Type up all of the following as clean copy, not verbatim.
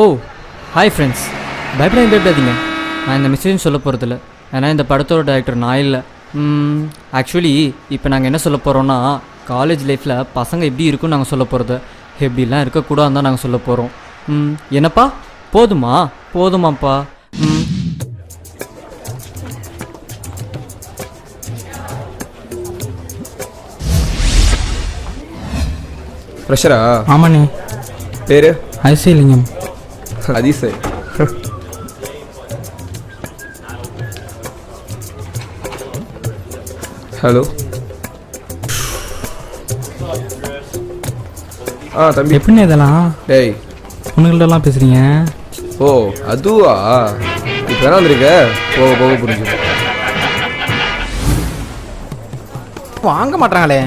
ஓ hi friends, பயப்படாதீங்க. நான் இந்த மெசேஜ் சொல்ல போகிறதில்ல, ஏன்னா இந்த படத்தோட டைரக்டர் நான் இல்லை. ஆக்சுவலி இப்போ நாங்கள் என்ன சொல்ல போகிறோன்னா, காலேஜ் லைஃப்பில் பசங்க எப்படி இருக்குன்னு நாங்கள் சொல்ல போகிறது. எப்படிலாம் இருக்கக்கூடாதுன்னு தான் நாங்கள் சொல்ல போகிறோம். என்னப்பா போதுமாப்பா. பிரஷரா? ஆமாண்ணே. பேர்? ஐசிலிங்கம். அதிசய். ஹலோ. தம்பி எப்படிண்ணே இதெல்லாம்? டேய், பொண்ணுங்கள்ட்டலாம் பேசுகிறீங்க? ஓ அதுவா? இப்போ வேணா வந்துருக்க, போக போக புரிஞ்சு. வாங்க மாட்டாங்களே.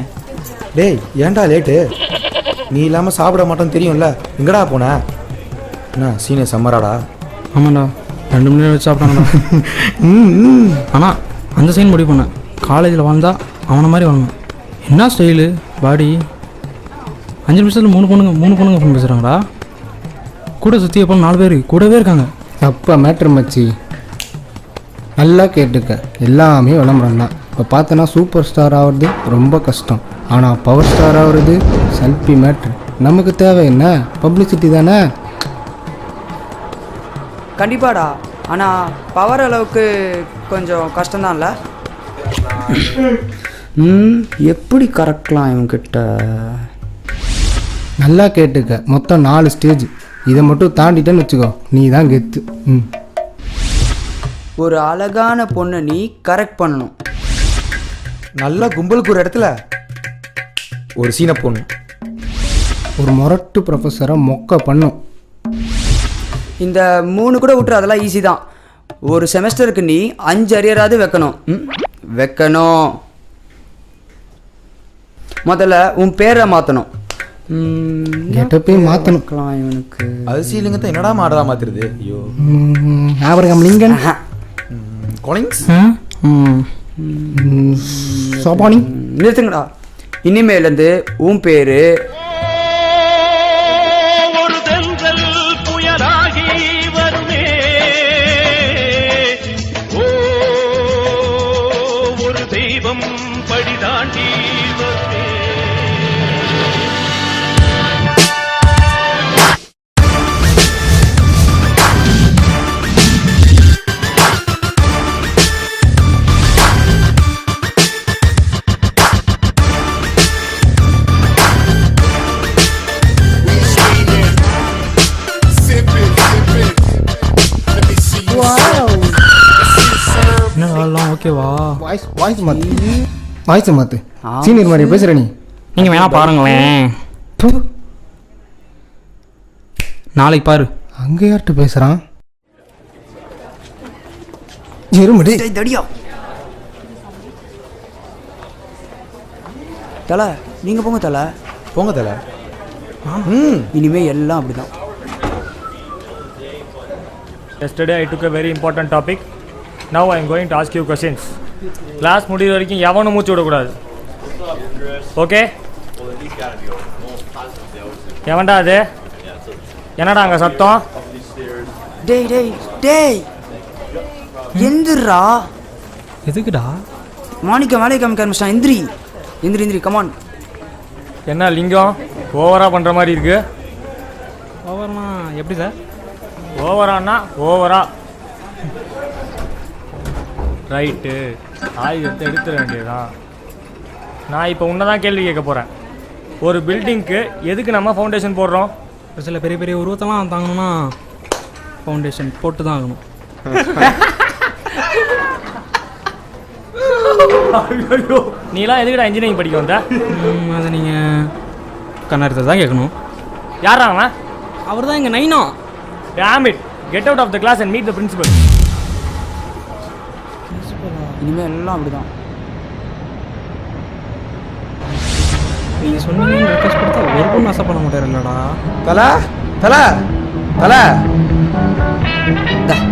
டேய் ஏன்டா லேட்டு? நீ இல்லாமல் சாப்பிட மாட்டோன்னு தெரியும்ல, எங்கடா போன? என்ன சீனியர் சம்மராடா? ஆமாண்டா, 2 மணி நேரம் வச்சு சாப்பிட்டாங்கடா. ஆனால் அந்த சைன் முடிவு பண்ணேன், காலேஜில் வாழ்ந்தா அவனை மாதிரி வாழணும். என்ன ஸ்டைலு, பாடி. 5 நிமிஷத்தில் 3 பொண்ணுங்க ஃபோன் பேசுகிறாங்கடா. கூட சுற்றி எப்போ 4 பேர் கூடவே இருக்காங்க. அப்போ மேட்ரு மச்சி, நல்லா கேட்டுக்க, எல்லாமே விளம்பரம் தான். இப்போ பார்த்தோன்னா சூப்பர் ஸ்டார் ஆகிறது ரொம்ப கஷ்டம், ஆனால் பவர் ஸ்டார் ஆகிறது செல்ஃபி மேட்ரு. நமக்கு தேவை என்ன? பப்ளிசிட்டி தானே. கண்டிப்பாடா, ஆனால் பவர் அளவுக்கு கொஞ்சம் கஷ்டம்தான்ல. எப்படி கரெக்டலாம் இவங்கிட்ட? நல்லா கேட்டுக்க, மொத்தம் 4 ஸ்டேஜ். இதை மட்டும் தாண்டிட்டேன்னு வச்சுக்கோ, நீ தான் கெத்து. ஒரு அழகான பொண்ணை நீ கரெக்ட் பண்ணணும். நல்ல கும்பலுக்கு ஒரு இடத்துல ஒரு சீனை போடணும். ஒரு முரட்டு ப்ரொஃபஸரை மொக்க பண்ணும். இந்த 3 கூட விட்டுரு, அதெல்லாம் ஈஸி தான். ஒரு செமஸ்டருக்கு நீ 5 அரியராது வைக்கணும். முதல்ல உன் பேரை மாற்றணும். கெட்டப்பையும் மாற்றணும். இவனுக்கு அதிசயலிங்கத்தை என்னடா மாடலா மாத்துறது? ஐயோ, ஆபரகம் லிங்கன், கொலிங்ஸ், சோபானி. நிறுத்துங்கடா. இனிமேலேருந்து உன் பேரு என்னலாம் ஓகேவா? வாய்ஸ் மாற்று. சீனியர் மாதிரி பேசுகிற நீ. நீங்கள் வேணா பாருங்களேன். நாளைக்கு பாரு. அங்கே யார்கிட்ட பேசுகிறான்? எருமடி தடியா. தலை, நீங்கள் போங்க தலை. போங்க தலை. இனிமே எல்லாம் அப்படிதான். Yesterday I took a very important topic. Now I am going to ask you questions. Class முடிகிற வரைக்கும் எவனும் மூச்சு விடக்கூடாது. ஓகே? எவன்டா அது? என்னடா அங்கே சத்தம்? டேய் எந்திரா. எதுக்குடா? மாணிக்கம் வேலைக்கு காமிக்க எந்திரி கமான். என்ன லிங்கம் ஓவராக பண்ணுற மாதிரி இருக்கு? ஓவர்னா எப்படி சார்? ஓவரானா ஓவரா ரைட்டு. ஆயுதத்தை எடுத்துட வேண்டியதுதான். நான் இப்போ உன்னை தான் கேள்வி கேட்க போகிறேன். ஒரு பில்டிங்க்கு எதுக்கு நம்ம ஃபவுண்டேஷன் போடுறோம்? சில பெரிய பெரிய உருவத்தெல்லாம் தாங்கணும்னா ஃபவுண்டேஷன் போட்டு தான் ஆகணும். நீலாம் எதுக்குடா இன்ஜினியரிங் படிக்க வந்த? அதை நீங்கள் கண்ணாடி தான் கேட்கணும். யாரா அவன்? அவர் தான் எங்கள் nano. Damn it! Get out of the class and meet the principal. இனிமே எல்லாம் அப்படிதான். நீங்கள் சொன்னீங்கன்னு ரெக்வஸ்ட் கொடுத்தா ஒரு பொண்ணு ஆசைப்பட மாட்டார் இல்லைடா. தலை.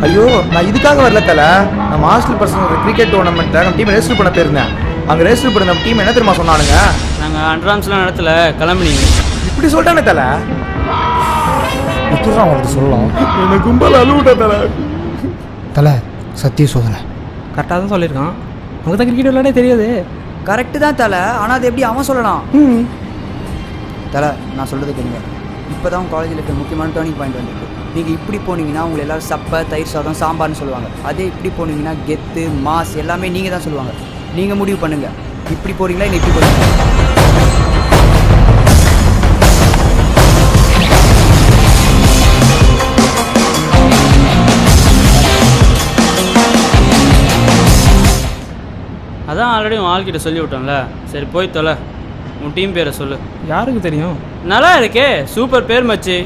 ஐயோ, நான் இதுக்காக வரல தலை. நம்ம ஹாஸ்டல் பசங்க கிரிக்கெட் டோர்னமெண்ட்டில் நம்ம டீம் ரெஜிஸ்டர் பண்ண போயிருந்தேன். அங்கே ரெஜிஸ்டர் பண்ண நம்ம டீம் என்ன தெரியுமா சொன்னானுங்க? நாங்கள் அட்வான்ஸ்லாம் நடத்தல, கிளம்புனீங்க. இப்படி சொல்லிட்டானே தலை. எப்படிதான் அவங்களுக்கு சொல்லலாம்? என்ன கும்பல் அழுவிட்டா தலை. தலை சத்திய சோதனை கரெக்டாக தான் சொல்லியிருக்கான். நமக்கு தான் கிரிக்கெட் விளையாடே தெரியாது. கரெக்டு தான் தலை, ஆனால் அது எப்படி அவன் சொல்லலாம்? தலை, நான் சொல்கிறது கேளுங்க. இப்போ தான் காலேஜில் இருக்க முக்கியமான டேர்னிங் பாயிண்ட் வந்துருக்கு. நீங்கள் இப்படி போனீங்கன்னா உங்களை எல்லோரும் சப்பை, தயிர் சாதம், சாம்பார்னு சொல்லுவாங்க. அதே இப்படி போனீங்கன்னா கெத்து, மாஸ் எல்லாமே நீங்கள் தான் சொல்லுவாங்க. நீங்கள் முடிவு பண்ணுங்கள், இப்படி போகிறீங்களா இல்லை இப்படி போகிறீங்களா? அதான் ஆல்ரெடி உன் ஆள்கிட்ட சொல்லி விட்டோம்ல. சரி போய் தொலை. உன் டீம் பேரை சொல்லு. யாருக்கு தெரியும்? நல்லா இருக்கே, சூப்பர் பேர் மச்சி.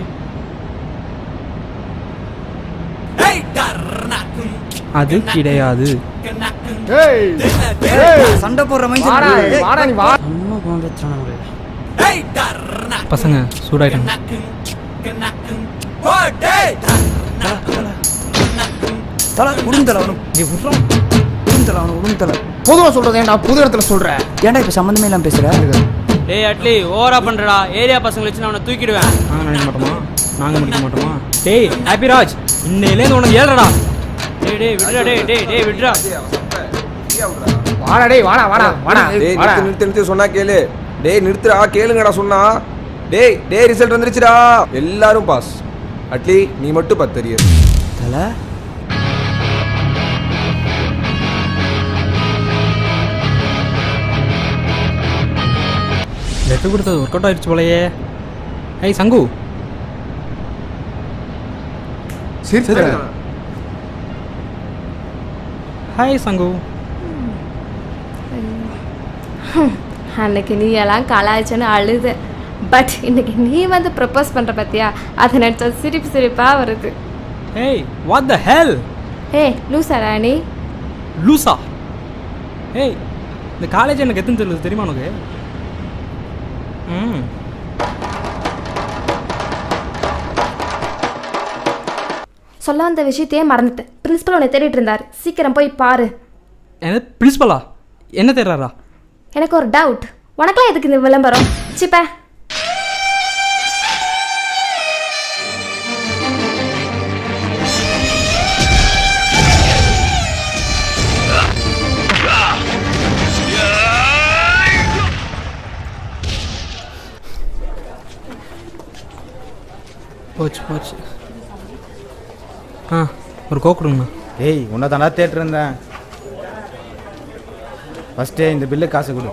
அது கிடையாது. சண்டை போடுற பசங்க சூடாயிட்டாங்க. தலை உடுந்தலை அவனும் உடுந்தலை அவனும் உடுந்தலை. பொதுவாக சொல்கிறது ஏன்டா புது இடத்துல சொல்கிறேன்? ஏன்டா இப்போ சம்மந்தமே இல்லாமல் பேசுகிற? டேய் அட்லி, ஓவரா பண்ணுறடா. ஏரியா பசங்களை வச்சு நான் அவனை தூக்கிடுவேன். நாங்கள் நினைக்க மாட்டோமா? நாங்கள் முடிக்க மாட்டோமா? டேய் ஹாப்பி ராஜ், இன்னையிலேருந்து உனக்கு ஏறடா. டேய் விட்றா. டேய் விட்றா. வாடா டேய், வாடா. டேய் நிறுத்து சொன்னா கேளு. டேய் நிறுத்துடா, கேளுங்கடா சொன்னா. டேய் ரிசல்ட் வந்துருச்சுடா. எல்லாரும் பாஸ். அட்லி நீ மட்டும் 10 அரியர். தலை லெட்டர் கொடுத்தது ஒர்க் அவுட் ஆயிடுச்சு போலையே. ஐய் சங்கு. சரி ஹாய் சங்கு. அன்னைக்கு நீ எல்லாம் கலாய்ச்சன்னு அழுது. பட் இன்னைக்கு நீ வந்து ப்ரப்போஸ் பண்ணுற பார்த்தியா, அதை நினச்சா சிரிப்பாக வருது. ஏய் வாட் த ஹெல்? ஏய் லூசா ராணி. லூசா? ஏய் இந்த காலேஜ் எனக்கு எத்தனை தெரியுது தெரியுமா உனக்கு? சொல்ல வந்த விஷயத்தையே மறந்துட்டேன். பிரின்சிபல் உன்னை தேடிட்டு இருந்தார், சீக்கிரம் போய் பாரு. என்ன பிரின்சிபலா? என்ன தேடுறாரா? எனக்கு ஒரு டவுட், உனக்கெல்லாம் எதுக்கு இந்த விளம்பரம்? சிப்ப போச்சு. ஒரு கோக் கொடுங்கண்ணா. ஏய் உன்னை தானே தேட்டிருந்தேன். ஃபஸ்ட்டே இந்த பில்லு காசு கொடு.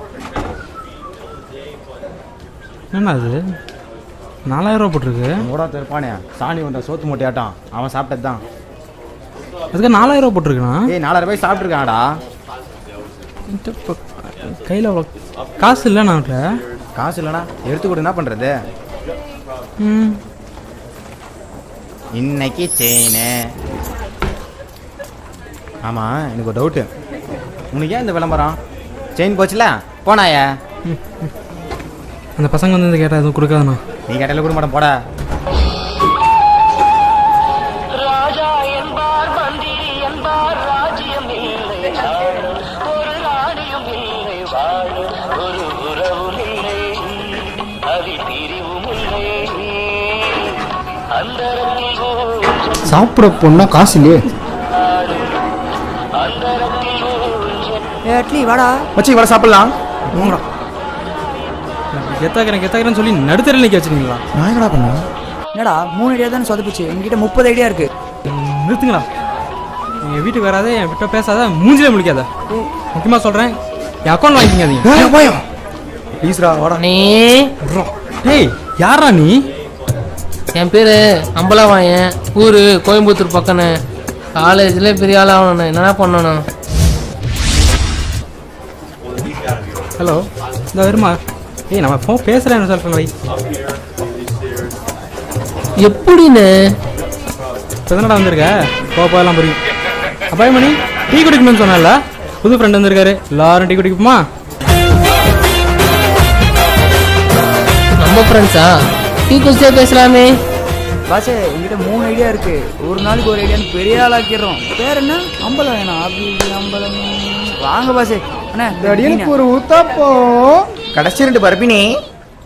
என்ன அது 4000 ரூபா போட்டிருக்கு? கூட இருப்பானே சாணி வந்த சோத்து மூட்டையாட்டான், அவன் சாப்பிட்டது தான். அதுக்கு 4000 ரூபா போட்டிருக்குண்ணா. ஏய் 4000 ரூபாய் சாப்பிட்ருக்காடா. கையில் அவ்வளோ காசு இல்லைண்ணா. காசு இல்லைண்ணா எடுத்து கொடு, என்ன பண்ணுறது? இன்னைக்கு செயின். ஆமாம் எனக்கு ஒரு டவுட்டு, உனக்கு ஏன் இந்த விளம்பரம்? செயின் போச்சுல போனாயா? அந்த பசங்க வந்து கேட்டால் எதுவும் கொடுக்காதுண்ணா. நீ கேட்டால கூட மாட்டேன் போட. சாப்பிட போனா காசு இல்லையே. அட்லி வாடா மச்சி வர சாப்பிடலாம். கெத்தாக்கிறேன்னு சொல்லி நடுத்தர நிற்க வச்சுருக்கீங்களா? நான் என்னடா பண்ணேன்? என்னடா 3 ஐடியா தானே சொதப்பிச்சு, எங்ககிட்ட 30 ஐடியா இருக்கு. நிறுத்துங்களா. எங்கள் வீட்டுக்கு வராத, என் விட்ட பேசாத, மூஞ்சிலே முழிக்காத. முக்கியமாக சொல்கிறேன், என் அக்கௌண்ட் வாங்கிக்கிங்க. ப்ளீஸ்ரா வாடா. டேய் யாரா நீ? என் பேர் அம்பலவாயன், ஊர் கோயம்புத்தூர் பக்கம்ண்ணே. காலேஜில் பெரிய ஆள் ஆகணுண்ணே, என்னென்ன பண்ணணும்? ஹலோ இந்த வருமா? ஏய் நம்ம ஃபோன் பேசுகிறேன் சொல்கிறேன் வை. எப்படிண்ணே? இப்போ தானடா வந்திருக்க, போகலாம் புரியும். அப்பாய் மணி டீ குடிக்கணும்னு சொன்னால, புது ஃப்ரெண்ட் வந்திருக்காரு, எல்லாரும் டீ குடிக்குமா? நம்ம ஃப்ரெண்ட்ஸா? டீ குடிச்சே பேசலாமே. பாசே எங்கிட்ட 3 ஐடியா இருக்கு, ஒரு நாளைக்கு ஒரு ஐடியான்னு பெரிய ஆளாக்கிடுறோம். பேர் என்ன? அம்பலம் வேணாம். அப்படி அம்பலம் வாங்க பாசே. அண்ணா எனக்கு ஒரு ஊத்தாப்பம் கடைசி 2 பரப்பினி